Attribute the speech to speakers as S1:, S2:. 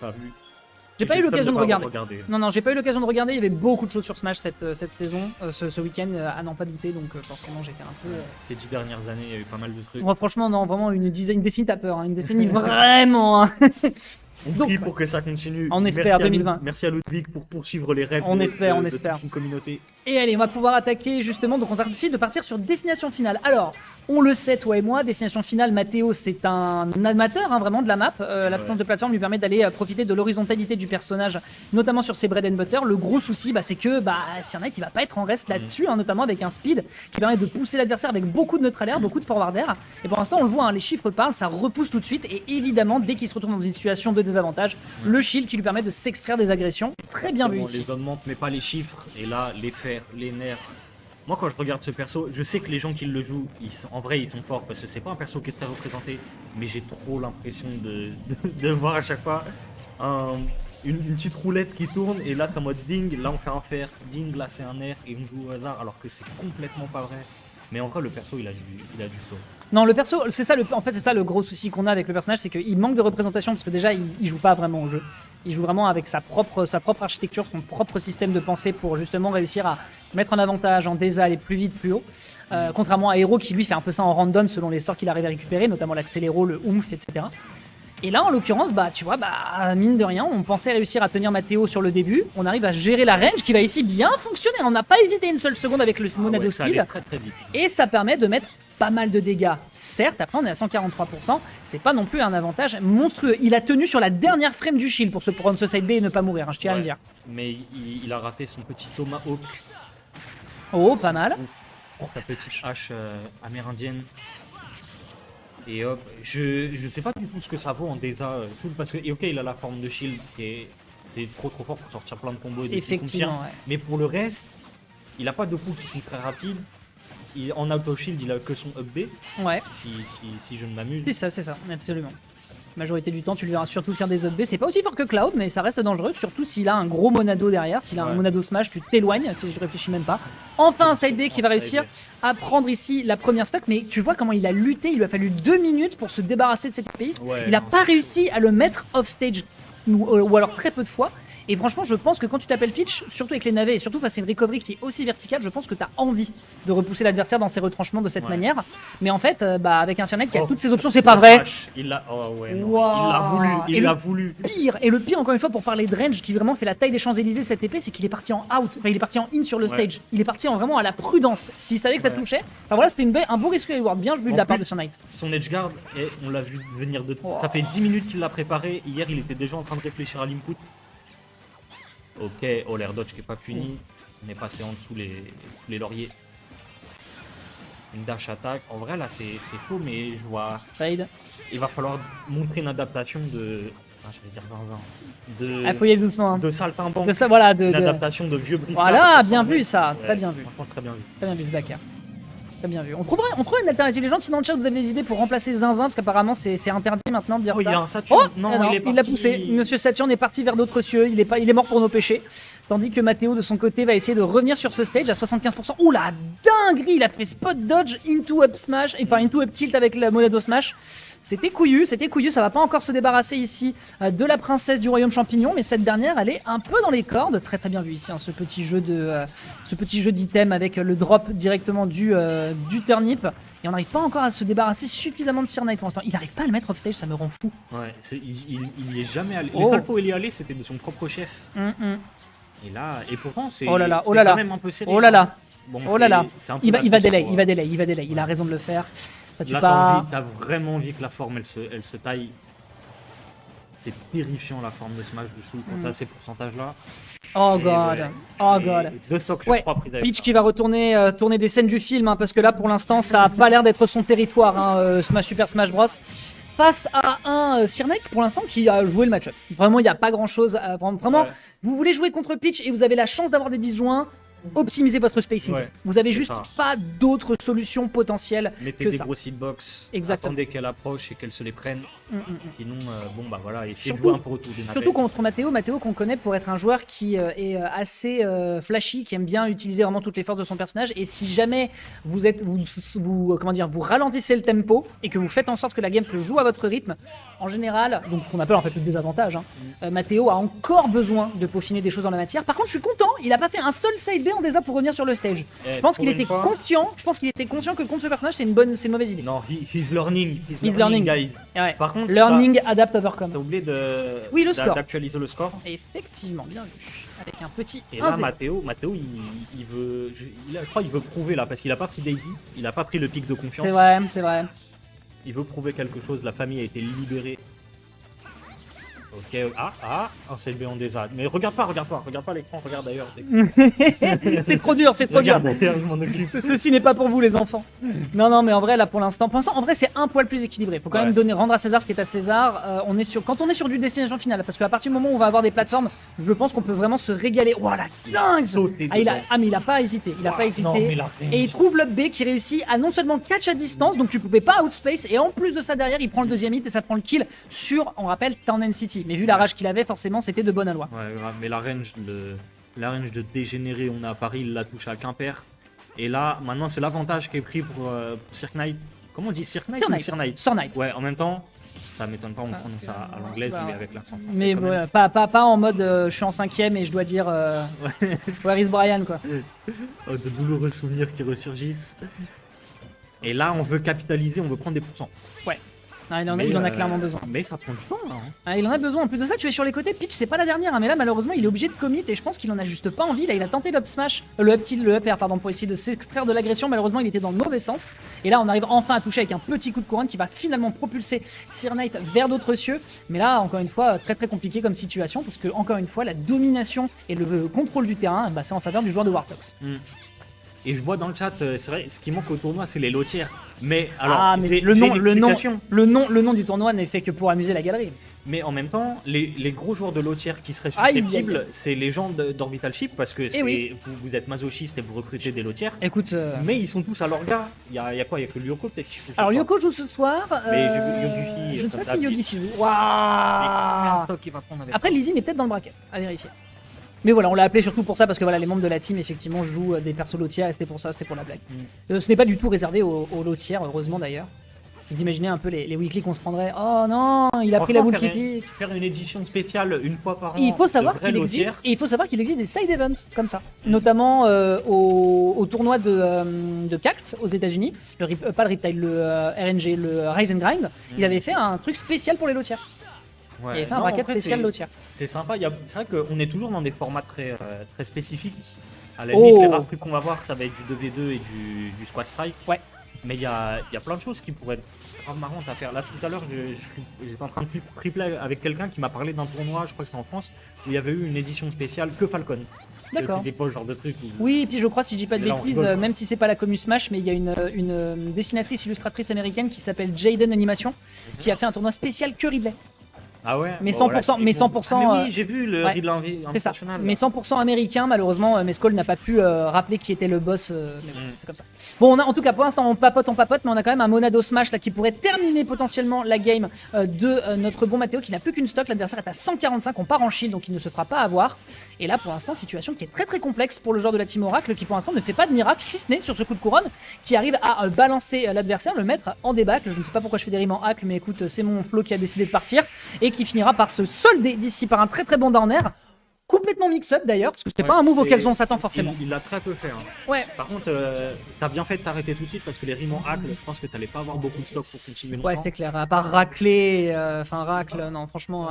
S1: pas vu.
S2: J'ai pas eu l'occasion de regarder.
S1: regarder.
S2: Non, j'ai pas eu l'occasion de regarder. Il y avait beaucoup de choses sur Smash cette saison, ce week-end, à n'en pas douter. Donc forcément, j'étais un peu.
S1: Ces 10 dernières années, il y a eu pas mal de trucs.
S2: Moi, franchement, non, vraiment une décennie, t'as peur. Hein, une décennie vraiment. Hein.
S1: On
S2: Donc,
S1: prie pour que ça continue.
S2: on espère, 2020.
S1: Merci à Ludwig pour poursuivre les rêves
S2: On
S1: de
S2: espère.
S1: toute une communauté.
S2: Et allez, on va pouvoir attaquer justement. Donc, on va essayer de partir sur Destination Finale. Alors, on le sait, toi et moi, Destination Finale, Mathéo, c'est un amateur hein, vraiment de la map. La puissance de plateforme lui permet d'aller profiter de l'horizontalité du personnage, notamment sur ses bread and butter. Le gros souci, c'est que Cyrnite, il va pas être en reste là-dessus, hein, notamment avec un speed qui permet de pousser l'adversaire avec beaucoup de neutral air, beaucoup de forward air. Et pour l'instant, on le voit, hein, les chiffres parlent, ça repousse tout de suite. Et évidemment, dès qu'il se retrouve dans une situation de désavantage, le shield qui lui permet de s'extraire des agressions. Très bien vu ici.
S1: Les augmente, mais pas les chiffres. Et là, les fers, les nerfs. Moi, quand je regarde ce perso, je sais que les gens qui le jouent, en vrai, ils sont forts parce que c'est pas un perso qui est très représenté. Mais j'ai trop l'impression de voir à chaque fois une petite roulette qui tourne. Et là, c'est en mode ding. Là, on fait un fer. Ding, là, c'est un air. Et on joue au hasard alors que c'est complètement pas vrai. Mais encore, le perso, il a du flow.
S2: Non, le perso, c'est ça le gros souci qu'on a avec le personnage, c'est qu'il manque de représentation parce que déjà il joue pas vraiment au jeu. Il joue vraiment avec sa propre architecture, son propre système de pensée pour justement réussir à mettre en avantage en désa, aller plus vite, plus haut. Contrairement à Hero qui lui fait un peu ça en random selon les sorts qu'il arrive à récupérer, notamment l'accéléro, le oomph, etc. Et là, en l'occurrence, tu vois, mine de rien, on pensait réussir à tenir Mathéo sur le début. On arrive à gérer la range qui va ici bien fonctionner. On n'a pas hésité une seule seconde avec le Monado
S1: ça
S2: Speed.
S1: allait très, très vite.
S2: Et ça permet de mettre pas mal de dégâts. Certes, après on est à 143%, c'est pas non plus un avantage monstrueux. Il a tenu sur la dernière frame du shield pour se prendre ce side B et ne pas mourir, hein, je tiens à le dire.
S1: Mais il a raté son petit Tomahawk.
S2: Oh, pas mal.
S1: Sa petite hache amérindienne. Et hop, je sais pas du tout ce que ça vaut en Deza, parce que ok, il a la forme de shield et c'est trop fort pour sortir plein de combos.
S2: Effectivement, ouais.
S1: Mais pour le reste, il a pas de coups qui sont très rapides. En auto shield, il a que son up B.
S2: Ouais.
S1: Si je ne m'amuse.
S2: C'est ça, absolument. Majorité du temps, tu lui verras surtout faire des up B. C'est pas aussi fort que Cloud, mais ça reste dangereux, surtout s'il a un gros Monado derrière. S'il a un Monado Smash, tu t'éloignes, je réfléchis même pas. Enfin, un side B qui va réussir à prendre ici la première stock, mais tu vois comment il a lutté. Il lui a fallu 2 minutes pour se débarrasser de cette épéiste. Il a pas réussi à le mettre off stage, ou alors très peu de fois. Et franchement, je pense que quand tu t'appelles Peach, surtout avec les navets et surtout face à une recovery qui est aussi verticale, je pense que tu as envie de repousser l'adversaire dans ses retranchements de cette manière. Mais en fait, avec un Cyrnite qui a toutes ses options, c'est pas vrai.
S1: Il l'a voulu. Il l'a voulu.
S2: Et le pire, encore une fois, pour parler de range, qui vraiment fait la taille des Champs-Élysées cette épée, c'est qu'il est parti en out. Enfin, il est parti en in sur le stage. Il est parti vraiment à la prudence. S'il savait que ça touchait. Enfin voilà, c'était un beau risque reward. Bien joué de la part de Cyrnite.
S1: Son edge guard, on l'a vu venir de. Ça fait 10 minutes qu'il l'a préparé. Hier, il était déjà en train de réfléchir à l'input. Ok, l'air dodge qui est pas puni. On est passé en dessous les lauriers. Une dash attaque. En vrai, là, c'est chaud, mais je vois.
S2: Trade.
S1: Il va falloir montrer une adaptation de. J'allais dire zinzin.
S2: Faut y aller doucement. Hein.
S1: De saltimbanque.
S2: De ça, voilà.
S1: Une adaptation de vieux briscards.
S2: Voilà, bien vu ça. Très bien vu.
S1: Franchement, très bien vu.
S2: Très bien vu, Backer. Très bien vu. On trouverait une alternative. Les gens, si dans le chat vous avez des idées pour remplacer Zinzin, parce qu'apparemment c'est interdit maintenant de dire ça.
S1: Il y a un Saturne.
S2: Non, il l'a poussé. Monsieur Saturne est parti vers d'autres cieux. Il est mort pour nos péchés. Tandis que Mathéo de son côté va essayer de revenir sur ce stage à 75%. Ouh la dinguerie! Il a fait spot dodge into up smash, enfin into up tilt avec la Monado Smash. C'était couillu, ça va pas encore se débarrasser ici de la princesse du royaume champignon, mais cette dernière, elle est un peu dans les cordes. Très très bien vu ici, hein, ce petit jeu d'item avec le drop directement du turnip. Et on n'arrive pas encore à se débarrasser suffisamment de Cyrnite pour l'instant. Il n'arrive pas à le mettre off stage, ça me rend fou.
S1: Ouais, il y est jamais allé. Les seules fois où il y est allé, c'était de son propre chef. Et là, et pourtant, c'est quand même un peu serré.
S2: Oh là là.
S1: Bon,
S2: oh là là. Il va delay. Il a
S1: Ouais.
S2: raison de le faire. Ça tue
S1: là,
S2: pas.
S1: t'as vraiment envie que la forme, elle se taille. C'est terrifiant la forme de Smash de Chou quand t'as ces pourcentages-là.
S2: Oh god. Oh god.
S1: Ouais,
S2: Peach qui va retourner tourner des scènes du film, hein, parce que là, pour l'instant, ça a pas l'air d'être son territoire, hein, Super Smash Bros. Face à un Cyrnite pour l'instant qui a joué le match-up. Vraiment, il n'y a pas grand-chose. Vraiment, vous voulez jouer contre Peach et vous avez la chance d'avoir des disjoints. Optimisez votre spacing. Vous avez juste pas d'autres solutions potentielles
S1: Mettez
S2: que
S1: des
S2: ça.
S1: gros hitbox.
S2: Exactement.
S1: Attendez qu'elle approche et qu'elle se les prenne. Sinon, bon bah voilà, essayer de
S2: Surtout-
S1: jouer un peu autour des
S2: Surtout contre Matteo qu'on connaît pour être un joueur qui est assez flashy, qui aime bien utiliser vraiment toutes les forces de son personnage. Et si jamais comment dire, vous ralentissez le tempo et que vous faites en sorte que la game se joue à votre rythme, en général, donc ce qu'on appelle en fait le désavantage, Matteo a encore besoin de peaufiner des choses dans la matière. Par contre, je suis content, il n'a pas fait un seul side B en désa pour revenir sur le stage. Je pense
S1: pour
S2: qu'il
S1: une
S2: était
S1: fois-
S2: conscient. Je pense qu'il était conscient que contre ce personnage, c'est une mauvaise idée.
S1: Non, he's learning.
S2: He's learning.
S1: guys.
S2: Ouais.
S1: Par contre,
S2: Learning, adapt, overcome.
S1: t'as oublié de
S2: Oui, le score.
S1: d'actualiser le score.
S2: Effectivement, bien vu. Avec un petit
S1: Et là,
S2: 1-0.
S1: Matteo, il veut, je crois, il veut prouver là, parce qu'il a pas pris Daisy, il a pas pris le pic de confiance.
S2: C'est vrai, c'est vrai.
S1: Il veut prouver quelque chose. La famille a été libérée. Ok, un CLB en déjà. Mais regarde pas l'écran, regarde ailleurs.
S2: C'est trop dur, c'est trop dur.
S1: Regarde ailleurs, je m'en occupe.
S2: Ceci n'est pas pour vous les enfants. Non, mais en vrai là pour l'instant, en vrai c'est un poil plus équilibré. Faut quand
S1: Ouais.
S2: même rendre à César ce qui est à César. Quand on est sur du destination finale, parce qu'à partir du moment où on va avoir des plateformes, je pense qu'on peut vraiment se régaler. Voilà, dingue.
S1: Sauter
S2: Mais il a pas hésité.
S1: Non, mais la range.
S2: Et il trouve l'up B qui réussit à non seulement catch à distance, donc tu pouvais pas outspace, et en plus de ça derrière, il prend le deuxième hit et ça prend le kill sur, on rappelle, Town City. Mais vu la rage qu'il avait, forcément, c'était de bonne aloi.
S1: Ouais, grave, mais la range de dégénéré, on a à Paris, il l'a touché à Quimper. Et là, maintenant, c'est l'avantage qui est pris pour Cirque Knight. Comment on dit Cirque Knight ou Sir Knight
S2: Sir Knight.
S1: Ouais, en même temps, ça m'étonne pas, on prononce ça à l'anglaise,
S2: bah,
S1: mais avec l'accent français.
S2: Mais
S1: quand même.
S2: ouais, pas en mode je suis en 5ème et je dois dire Where is Brian quoi.
S1: Oh, de douloureux souvenirs qui ressurgissent. Et là, on veut capitaliser, on veut prendre des pourcents.
S2: Ouais. Ah, il en
S1: Mais,
S2: a clairement besoin.
S1: Mais ça prend du temps, là.
S2: Ah, il en a besoin. En plus de ça, tu es sur les côtés. Pitch, c'est pas la dernière, mais là, malheureusement, il est obligé de commit et je pense qu'il en a juste pas envie. Là, il a tenté l'up smash, le up air, pardon, pour essayer de s'extraire de l'agression. Malheureusement, il était dans le mauvais sens. Et là, on arrive enfin à toucher avec un petit coup de couronne qui va finalement propulser Sir Knight vers d'autres cieux. Mais là, encore une fois, très très compliqué comme situation parce que, encore une fois, la domination et le contrôle du terrain, bah, c'est en faveur du joueur de Wartox.
S1: Et je vois dans le chat, c'est vrai, ce qui manque au tournoi, c'est les lotières. Mais alors,
S2: mais
S1: j'ai
S2: le
S1: une
S2: nom
S1: explication.
S2: du tournoi n'est fait que pour amuser la galerie.
S1: Mais en même temps, les gros joueurs de lotières qui seraient
S2: Aïe,
S1: susceptibles, c'est les gens d'Orbital Ship parce que
S2: oui.
S1: vous êtes masochistes et vous recrutez des lotières.
S2: Écoute,
S1: Mais ils sont tous à l'orga. Il y a quoi? Il y a que Lyoko peut-être qui joue ce
S2: alors
S1: soir.
S2: Yoko joue ce soir.
S1: Mais j'ai vu Yogifi,
S2: je ne sais pas
S1: comme
S2: si
S1: ça,
S2: Yogifi joue.
S1: Mais
S2: Waouh.
S1: combien de stocks il va prendre avec
S2: Après,
S1: ça
S2: Lizzie est peut-être dans le bracket, à vérifier. Mais voilà, on l'a appelé surtout pour ça parce que voilà, les membres de la team effectivement jouent des persos lotières et c'était pour ça, c'était pour la blague. Ce n'est pas du tout réservé aux lotières, heureusement d'ailleurs. Vous imaginez un peu les weekly qu'on se prendrait. Oh non, il a pris la
S1: Franchement,
S2: boule qui pique.
S1: faire une édition spéciale une fois par an.
S2: Il faut savoir
S1: de vraies
S2: qu'il existe,
S1: lotières.
S2: et il faut savoir qu'il existe des side events comme ça, notamment au tournoi de CACT aux États-Unis, pas le Riptide, le RNG, le Rise and Grind. Il avait fait un truc spécial pour les lotières.
S1: Ouais.
S2: Il avait fait un
S1: Non,
S2: bracket
S1: en fait,
S2: spécial lotière.
S1: C'est sympa. C'est vrai qu'on est toujours dans des formats très spécifiques. À la limite, les rares trucs qu'on va voir, ça va être du 2v2 et du Squad Strike.
S2: Ouais.
S1: Mais il y a plein de choses qui pourraient être grave marrantes à faire. Là, tout à l'heure, j'étais en train de replay avec quelqu'un qui m'a parlé d'un tournoi, je crois que c'est en France, où il y avait eu une édition spéciale que Falcon.
S2: D'accord.
S1: C'était pas ce genre de truc.
S2: Oui, et puis je crois, si je dis pas de
S1: Mais là, on
S2: bêtises,
S1: rigole, quoi.
S2: même si c'est pas la commu Smash, mais il y a une dessinatrice, illustratrice américaine qui s'appelle Jaden Animation, qui a fait un tournoi spécial que Ridley.
S1: Ah ouais.
S2: Mais
S1: Bon,
S2: 100%, mais 100%,
S1: Ah, mais oui, j'ai vu le
S2: ouais,
S1: Ridley
S2: C'est ça.
S1: International.
S2: Mais 100% américain, malheureusement, Mescol n'a pas pu rappeler qui était le boss. Mais bon, c'est comme ça. Bon, en tout cas, pour l'instant, on papote, mais on a quand même un Monado Smash là qui pourrait terminer potentiellement la game de notre bon Matteo qui n'a plus qu'une stock. L'adversaire est à 145, on part en shield, donc il ne se fera pas avoir. Et là, pour l'instant, situation qui est très très complexe pour le joueur de la team Oracle qui pour l'instant ne fait pas de miracle, si ce n'est sur ce coup de couronne, qui arrive à balancer l'adversaire, le mettre en débâcle. Je ne sais pas pourquoi je fais des rimes en hack, mais écoute, c'est mon flow qui a décidé de partir et qui finira par se solder d'ici par un très très bon down air. Complètement mix-up d'ailleurs, parce que c'était
S1: Ouais,
S2: pas un move
S1: c'est-
S2: auquel on s'attend forcément.
S1: Il l'a très peu fait. Hein.
S2: Ouais.
S1: Par contre, t'as bien fait de t'arrêter tout de suite parce que les rimes en hack, je pense que t'allais pas avoir beaucoup de stock pour continuer longtemps.
S2: Ouais, c'est clair. À part racler, racle, non, franchement,